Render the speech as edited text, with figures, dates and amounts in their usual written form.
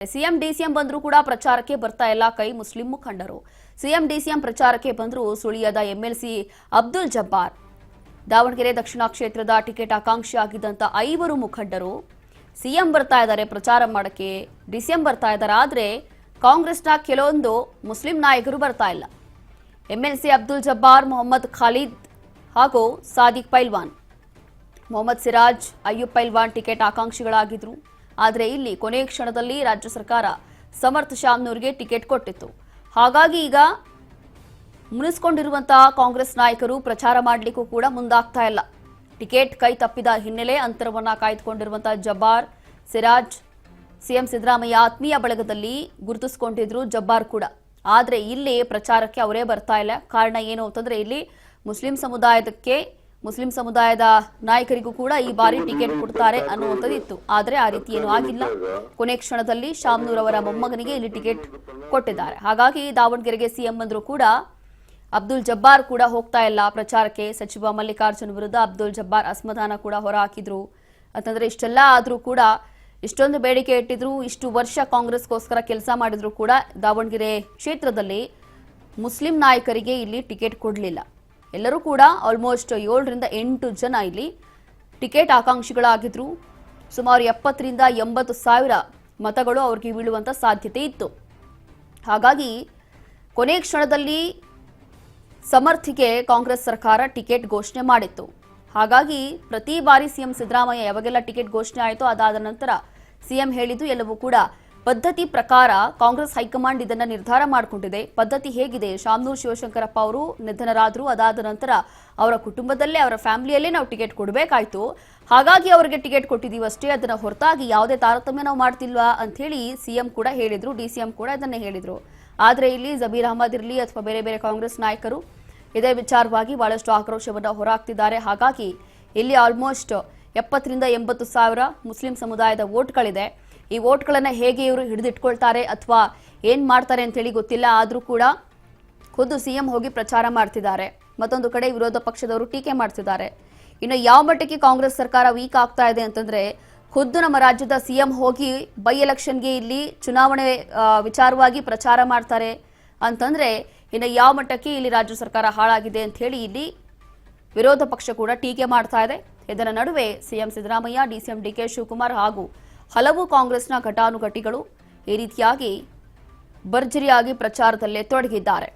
CM DCM ಬಂದರೂ ಕೂಡ ಪ್ರಚಾರಕ್ಕೆ ಬರ್ತಾ ಇಲ್ಲ ಕೈ ಮುಸ್ಲಿಂ ಮುಖಂಡರು. ಸಿಎಂ ಡಿಸಿಎಂ ಪ್ರಚಾರಕ್ಕೆ ಬಂದರೂ ಸುಳಿಯದ ಎಂಎಲ್ಸಿ ಅಬ್ದುಲ್ ಜಬ್ಬಾರ್. ದಾವಣಗೆರೆ ದಕ್ಷಿಣ ಕ್ಷೇತ್ರದ ಟಿಕೆಟ್ ಆಕಾಂಕ್ಷಿಯಾಗಿದ್ದಂತ 5 ಮುಖಂಡರು ಸಿಎಂ ಬರ್ತಾ ಇದ್ದಾರೆ ಪ್ರಚಾರ ಮಾಡಕ್ಕೆ, ಡಿಸಿಎಂ ಬರ್ತಾ ಇದ್ದಾರೆ. ಆದರೆ ಕಾಂಗ್ರೆಸ್ನ ಕೆಲವೊಂದು ಮುಸ್ಲಿಂ ನಾಯಕರು ಬರ್ತಾ ಇಲ್ಲ. ಎಂಎಲ್ಸಿ ಅಬ್ದುಲ್ ಜಬ್ಬಾರ್, ಮೊಹಮ್ಮದ್ ಖಾಲಿದ್ ಹಾಗೂ ಸಾದಿಕ್ ಪೈಲ್ವಾನ್, ಮೊಹಮ್ಮದ್ ಸಿರಾಜ್, ಅಯ್ಯೂಬ್ ಪೈಲ್ವಾನ್ ಟಿಕೆಟ್ ಆಕಾಂಕ್ಷಿಗಳಾಗಿದ್ರು. ಆದರೆ ಇಲ್ಲಿ ಕೊನೆಯ ಕ್ಷಣದಲ್ಲಿ ರಾಜ್ಯ ಸರ್ಕಾರ ಸಮರ್ಥ ಶಾಮ್ನೂರಿಗೆ ಟಿಕೆಟ್ ಕೊಟ್ಟಿತ್ತು. ಹಾಗಾಗಿ ಈಗ ಮುನಿಸಿಕೊಂಡಿರುವಂತಹ ಕಾಂಗ್ರೆಸ್ ನಾಯಕರು ಪ್ರಚಾರ ಮಾಡಲಿಕ್ಕೂ ಕೂಡ ಮುಂದಾಗ್ತಾ ಇಲ್ಲ. ಟಿಕೆಟ್ ಕೈ ತಪ್ಪಿದ ಹಿನ್ನೆಲೆ ಅಂತರವನ್ನ ಕಾಯ್ದುಕೊಂಡಿರುವಂತಹ ಜಬ್ಬಾರ್, ಸಿರಾಜ್ ಸಿಎಂ ಸಿದ್ದರಾಮಯ್ಯ ಆತ್ಮೀಯ ಬಳಗದಲ್ಲಿ ಗುರುತಿಸಿಕೊಂಡಿದ್ರು ಜಬ್ಬಾರ್ ಕೂಡ. ಆದರೆ ಇಲ್ಲಿ ಪ್ರಚಾರಕ್ಕೆ ಅವರೇ ಬರ್ತಾ ಇಲ್ಲ. ಕಾರಣ ಏನು ಅಂತಂದ್ರೆ ಇಲ್ಲಿ ಮುಸ್ಲಿಂ ಸಮುದಾಯದ ನಾಯಕರಿಗೂ ಕೂಡ ಈ ಬಾರಿ ಟಿಕೆಟ್ ಕೊಡ್ತಾರೆ ಅನ್ನುವಂಥದ್ದಿತ್ತು. ಆದರೆ ಆ ರೀತಿ ಏನೂ ಆಗಿಲ್ಲ. ಕೊನೆ ಕ್ಷಣದಲ್ಲಿ ಶಾಮ್ನೂರ್ ಅವರ ಮೊಮ್ಮಗನಿಗೆ ಇಲ್ಲಿ ಟಿಕೆಟ್ ಕೊಟ್ಟಿದ್ದಾರೆ. ಹಾಗಾಗಿ ದಾವಣಗೆರೆಗೆ ಸಿಎಂ ಬಂದರೂ ಕೂಡ ಅಬ್ದುಲ್ ಜಬ್ಬಾರ್ ಕೂಡ ಹೋಗ್ತಾ ಇಲ್ಲ ಪ್ರಚಾರಕ್ಕೆ. ಸಚಿವ ಮಲ್ಲಿಕಾರ್ಜುನ್ ವಿರುದ್ಧ ಅಬ್ದುಲ್ ಜಬ್ಬಾರ್ ಅಸಮಾಧಾನ ಕೂಡ ಹೊರಹಾಕಿದ್ರು. ಅಂತಂದ್ರೆ ಇಷ್ಟೆಲ್ಲ ಆದ್ರೂ ಕೂಡ, ಇಷ್ಟೊಂದು ಬೇಡಿಕೆ ಇಟ್ಟಿದ್ರು, ಇಷ್ಟು ವರ್ಷ ಕಾಂಗ್ರೆಸ್ಗೋಸ್ಕರ ಕೆಲಸ ಮಾಡಿದ್ರು ಕೂಡ ದಾವಣಗೆರೆ ಕ್ಷೇತ್ರದಲ್ಲಿ ಮುಸ್ಲಿಂ ನಾಯಕರಿಗೆ ಇಲ್ಲಿ ಟಿಕೆಟ್ ಕೊಡಲಿಲ್ಲ. ಎಲ್ಲರೂ ಕೂಡ ಆಲ್ಮೋಸ್ಟ್ 7 ರಿಂದ 8 ಜನ ಇಲ್ಲಿ ಟಿಕೆಟ್ ಆಕಾಂಕ್ಷಿಗಳಾಗಿದ್ರು. ಸುಮಾರು 70 ರಿಂದ 80 ಸಾವಿರ ಮತಗಳು ಅವರಿಗೆ ಬೀಳುವಂತ ಸಾಧ್ಯತೆ ಇತ್ತು. ಹಾಗಾಗಿ ಕೊನೆ ಕ್ಷಣದಲ್ಲಿ ಸಮರ್ಥಿಗೆ ಕಾಂಗ್ರೆಸ್ ಸರ್ಕಾರ ಟಿಕೆಟ್ ಘೋಷಣೆ ಮಾಡಿತ್ತು. ಹಾಗಾಗಿ ಪ್ರತಿ ಬಾರಿ ಸಿಎಂ ಸಿದ್ದರಾಮಯ್ಯ ಯಾವಾಗೆಲ್ಲ ಟಿಕೆಟ್ ಘೋಷಣೆ ಆಯಿತು ಅದಾದ ನಂತರ ಸಿಎಂ ಹೇಳಿದ್ದು ಎಲ್ಲವೂ ಕೂಡ ಪದ್ಧತಿ ಪ್ರಕಾರ ಕಾಂಗ್ರೆಸ್ ಹೈಕಮಾಂಡ್ ಇದನ್ನ ನಿರ್ಧಾರ ಮಾಡಿಕೊಂಡಿದೆ. ಪದ್ಧತಿ ಹೇಗಿದೆ, ಶಾಮ್ನೂರ್ ಶಿವಶಂಕರಪ್ಪ ಅವರು ನಿಧನರಾದ್ರು, ಅದಾದ ನಂತರ ಅವರ ಕುಟುಂಬದಲ್ಲೇ, ಅವರ ಫ್ಯಾಮಿಲಿಯಲ್ಲೇ ನಾವು ಟಿಕೆಟ್ ಕೊಡಬೇಕಾಯ್ತು. ಹಾಗಾಗಿ ಅವರಿಗೆ ಟಿಕೆಟ್ ಕೊಟ್ಟಿದ್ದೀವಿ ಅಷ್ಟೇ, ಅದನ್ನ ಹೊರತಾಗಿ ಯಾವುದೇ ತಾರತಮ್ಯ ನಾವು ಮಾಡ್ತಿಲ್ವಾ ಅಂತ ಹೇಳಿ ಸಿಎಂ ಕೂಡ ಹೇಳಿದ್ರು, ಡಿಸಿಎಂ ಕೂಡ ಇದನ್ನೇ ಹೇಳಿದ್ರು. ಆದರೆ ಇಲ್ಲಿ ಜಬೀರ್ ಅಹಮದ್ ಇರಲಿ ಅಥವಾ ಬೇರೆ ಬೇರೆ ಕಾಂಗ್ರೆಸ್ ನಾಯಕರು ಇದೇ ವಿಚಾರವಾಗಿ ಬಹಳಷ್ಟು ಆಕ್ರೋಶವನ್ನು ಹೊರಹಾಕ್ತಿದ್ದಾರೆ. ಹಾಗಾಗಿ ಇಲ್ಲಿ ಆಲ್ಮೋಸ್ಟ್ 70 ರಿಂದ 80 ಸಾವಿರ ಮುಸ್ಲಿಂ ಸಮುದಾಯದ ವೋಟ್ಗಳಿದೆ. ಈ ವೋಟ್ಗಳನ್ನು ಹೇಗೆ ಇವರು ಹಿಡಿದಿಟ್ಕೊಳ್ತಾರೆ ಅಥವಾ ಏನ್ ಮಾಡ್ತಾರೆ ಅಂತ ಹೇಳಿ ಗೊತ್ತಿಲ್ಲ. ಆದರೂ ಕೂಡ ಖುದ್ದು ಸಿಎಂ ಹೋಗಿ ಪ್ರಚಾರ ಮಾಡ್ತಿದ್ದಾರೆ. ಮತ್ತೊಂದು ಕಡೆ ವಿರೋಧ ಪಕ್ಷದವರು ಟೀಕೆ ಮಾಡ್ತಿದ್ದಾರೆ. ಇನ್ನು ಯಾವ ಮಟ್ಟಕ್ಕೆ ಕಾಂಗ್ರೆಸ್ ಸರ್ಕಾರ ವೀಕ್ ಆಗ್ತಾ ಇದೆ ಅಂತಂದ್ರೆ, ಖುದ್ದು ನಮ್ಮ ರಾಜ್ಯದ ಸಿಎಂ ಹೋಗಿ ಬೈ ಎಲೆಕ್ಷನ್ಗೆ ಇಲ್ಲಿ ಚುನಾವಣೆ ವಿಚಾರವಾಗಿ ಪ್ರಚಾರ ಮಾಡ್ತಾರೆ ಅಂತಂದ್ರೆ ಇನ್ನು ಯಾವ ಮಟ್ಟಕ್ಕೆ ಇಲ್ಲಿ ರಾಜ್ಯ ಸರ್ಕಾರ ಹಾಳಾಗಿದೆ ಅಂತ ಹೇಳಿ ಇಲ್ಲಿ ವಿರೋಧ ಪಕ್ಷ ಕೂಡ ಟೀಕೆ ಮಾಡ್ತಾ ಇದೆ. ಇದರ ನಡುವೆ CM Siddaramaiah, DCM DK Shivakumar ಹಾಗೂ ಹಲವು ಕಾಂಗ್ರೆಸ್ನ ಘಟಾನುಘಟಿಗಳು ಈ ರೀತಿಯಾಗಿ ಭರ್ಜರಿಯಾಗಿ ಪ್ರಚಾರದಲ್ಲೇ ತೊಡಗಿದ್ದಾರೆ.